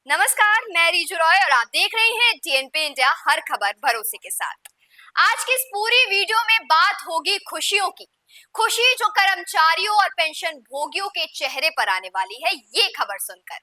नमस्कार, मैं रीजू रॉय और आप देख रहे हैं टीएनपी इंडिया, हर खबर भरोसे के साथ। आज की इस पूरी वीडियो में बात होगी खुशियों की। खुशी जो कर्मचारियों और पेंशन भोगियों के चेहरे पर आने वाली है, ये खबर सुनकर।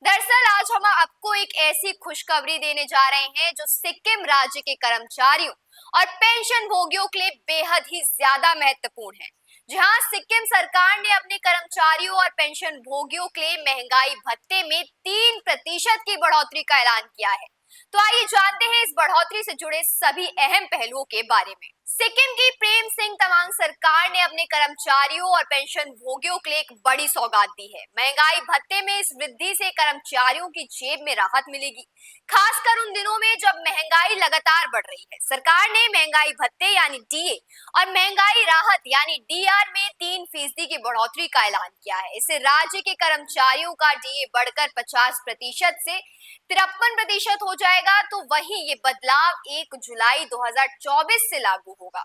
दरअसल आज हम आपको एक ऐसी खुशखबरी देने जा रहे हैं जो सिक्किम राज्य के कर्मचारियों और पेंशन भोगियों के लिए बेहद ही ज्यादा महत्वपूर्ण है। जहां सिक्किम सरकार ने अपने कर्मचारियों और पेंशन भोगियों के लिए महंगाई भत्ते में 3% की बढ़ोतरी का ऐलान किया है। तो आइए जानते हैं इस बढ़ोतरी से जुड़े सभी अहम पहलुओं के बारे में। सिक्किम की प्रेम सिंह तमांग सरकार ने अपने कर्मचारियों और पेंशन भोगियों के लिए एक बड़ी सौगात दी है। महंगाई भत्ते में इस वृद्धि से कर्मचारियों की जेब में राहत मिलेगी, खासकर उन दिनों में जब महंगाई लगातार बढ़ रही है। सरकार ने महंगाई भत्ते यानी डीए और महंगाई राहत यानी डीआर में 3% की बढ़ोतरी का ऐलान किया है। इससे राज्य के कर्मचारियों का डीए बढ़कर 50% से 53% हो जाएगा। तो वहीं ये बदलाव 1 जुलाई 2024 से लागू होगा।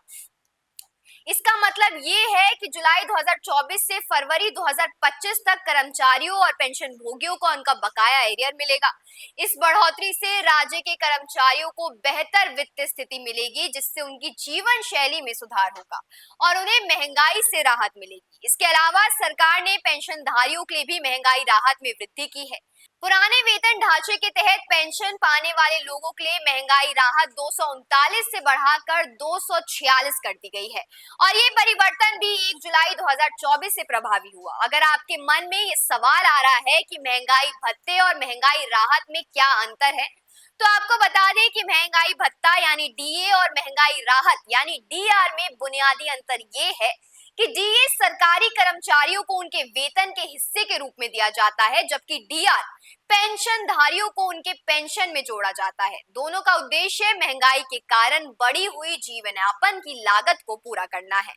इसका मतलब ये है कि जुलाई 2024 से फरवरी 2025 तक कर्मचारियों और पेंशन भोगियों को उनका बकाया एरियर मिलेगा। इस बढ़ोतरी से राज्य के कर्मचारियों को बेहतर वित्तीय स्थिति मिलेगी, जिससे उनकी जीवन शैली में सुधार होगा और उन्हें महंगाई से राहत मिलेगी। इसके अलावा सरकार ने पेंशनधारियों के लिए भी महंगाई राहत में वृद्धि की है। पुराने वेतन ढांचे के तहत पेंशन पाने वाले लोगों के लिए महंगाई राहत 239 से बढ़ाकर 246 कर दी गई है और ये परिवर्तन भी 1 जुलाई 2024 से प्रभावी हुआ। अगर आपके मन में ये सवाल आ रहा है कि महंगाई भत्ते और महंगाई राहत में क्या अंतर है, तो आपको बता दें कि महंगाई भत्ता यानी डीए और महंगाई राहत यानी डीआर में बुनियादी अंतर ये है कि डीए सरकारी कर्मचारियों को उनके वेतन के हिस्से के रूप में दिया जाता है, जबकि डीआर पेंशनधारियों को उनके पेंशन में जोड़ा जाता है। दोनों का उद्देश्य महंगाई के कारण बढ़ी हुई जीवनयापन की लागत को पूरा करना है।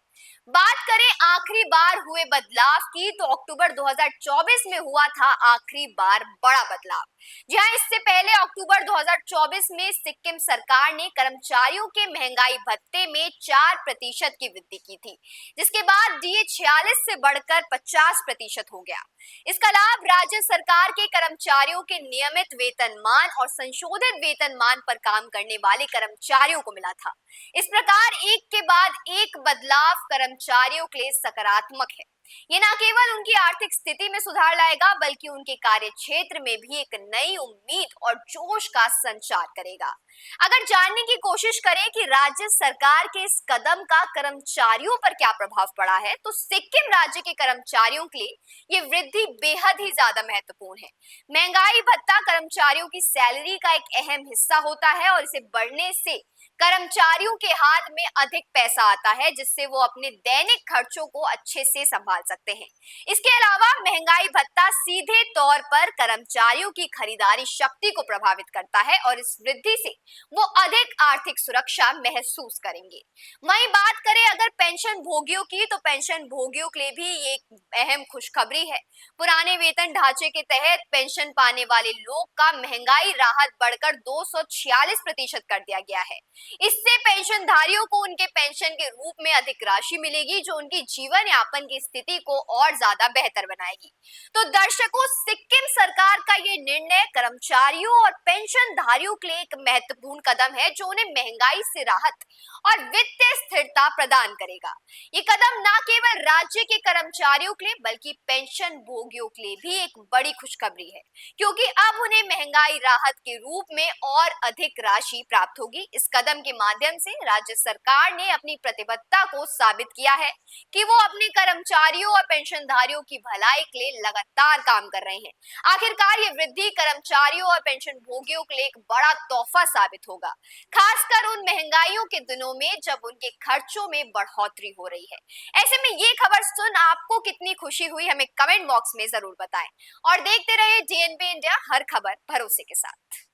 बात करें आखिरी बार हुए बदलाव की, तो अक्टूबर 2024 में हुआ था आखिरी बार बड़ा बदलाव। जहां इससे पहले अक्टूबर 2024 में सिक्किम सरकार ने कर्मचारियों के महंगाई भत्ते में 4% की वृद्धि की थी, जिसके बाद डीए 46 से बढ़कर 50% हो गया। इसका लाभ राज्य सरकार के कर्मचारियों के नियमित वेतनमान और संशोधित वेतनमान पर काम करने वाले कर्मचारियों को मिला था। इस प्रकार एक के बाद एक बदलाव कर्मचारियों के लिए सकारात्मक है। ये न केवल उनकी आर्थिक स्थिति में सुधार लाएगा, बल्कि उनके कार्य क्षेत्र में भी एक नई उम्मीद और जोश का संचार करेगा। अगर जानने की कोशिश करें कि राज्य सरकार के इस कदम का कर्मचारियों पर क्या प्रभाव पड़ा है, तो सिक्किम राज्य के कर्मचारियों के लिए ये वृद्धि बेहद ही ज्यादा महत्वपूर्ण है। महंगाई भत्ता कर्मचारियों की सैलरी का एक अहम हिस्सा होता है और इसे बढ़ने से कर्मचारियों के हाथ में अधिक पैसा आता है, जिससे वो अपने दैनिक खर्चों को अच्छे से संभाल सकते हैं। इसके अलावा महंगाई भत्ता सीधे तौर पर कर्मचारियों की खरीदारी शक्ति को प्रभावित करता है और इस वृद्धि से वो अधिक आर्थिक सुरक्षा महसूस करेंगे। वहीं बात करें अगर पेंशन भोगियों की, तो पेंशन भोगियों के लिए भी ये एक अहम खुशखबरी है। पुराने वेतन ढांचे के तहत पेंशन पाने वाले लोग का महंगाई राहत बढ़कर 246% कर दिया गया है। इससे पेंशनधारियों को उनके पेंशन के रूप में अधिक राशि मिलेगी, जो उनकी जीवन यापन की स्थिति को और ज्यादा बेहतर बनाएगी। तो दर्शकों, सिक्किम सरकार का ये निर्णय कर्मचारियों और पेंशनधारियों के लिए एक महत्वपूर्ण कदम है, जो उन्हें महंगाई से राहत और वित्तीय स्थिरता प्रदान करेगा। ये कदम न केवल राज्य के कर्मचारियों के लिए बल्कि पेंशन भोगियों के लिए भी एक बड़ी खुशखबरी है, क्योंकि अब उन्हें महंगाई राहत के रूप में और अधिक राशि प्राप्त होगी। इस कदम के माध्यम से राज्य सरकार ने अपनी प्रतिबद्धता को साबित किया है कि वो अपने कर्मचारियों और पेंशनधारियों की भलाई के लिए लगातार काम कर रहे हैं। आखिरकार ये वृद्धि कर्मचारियों और पेंशन भोगियों के लिए एक बड़ा तोहफा साबित होगा, खासकर उन महंगाइयों के दिनों में जब उनके खर्चों में बढ़ोतरी हो रही है। ऐसे में ये खबर सुन आपको कितनी खुशी हुई, हमें कमेंट बॉक्स में जरूर बताएं और देखते रहिए डीएनपी इंडिया, हर खबर भरोसे के साथ।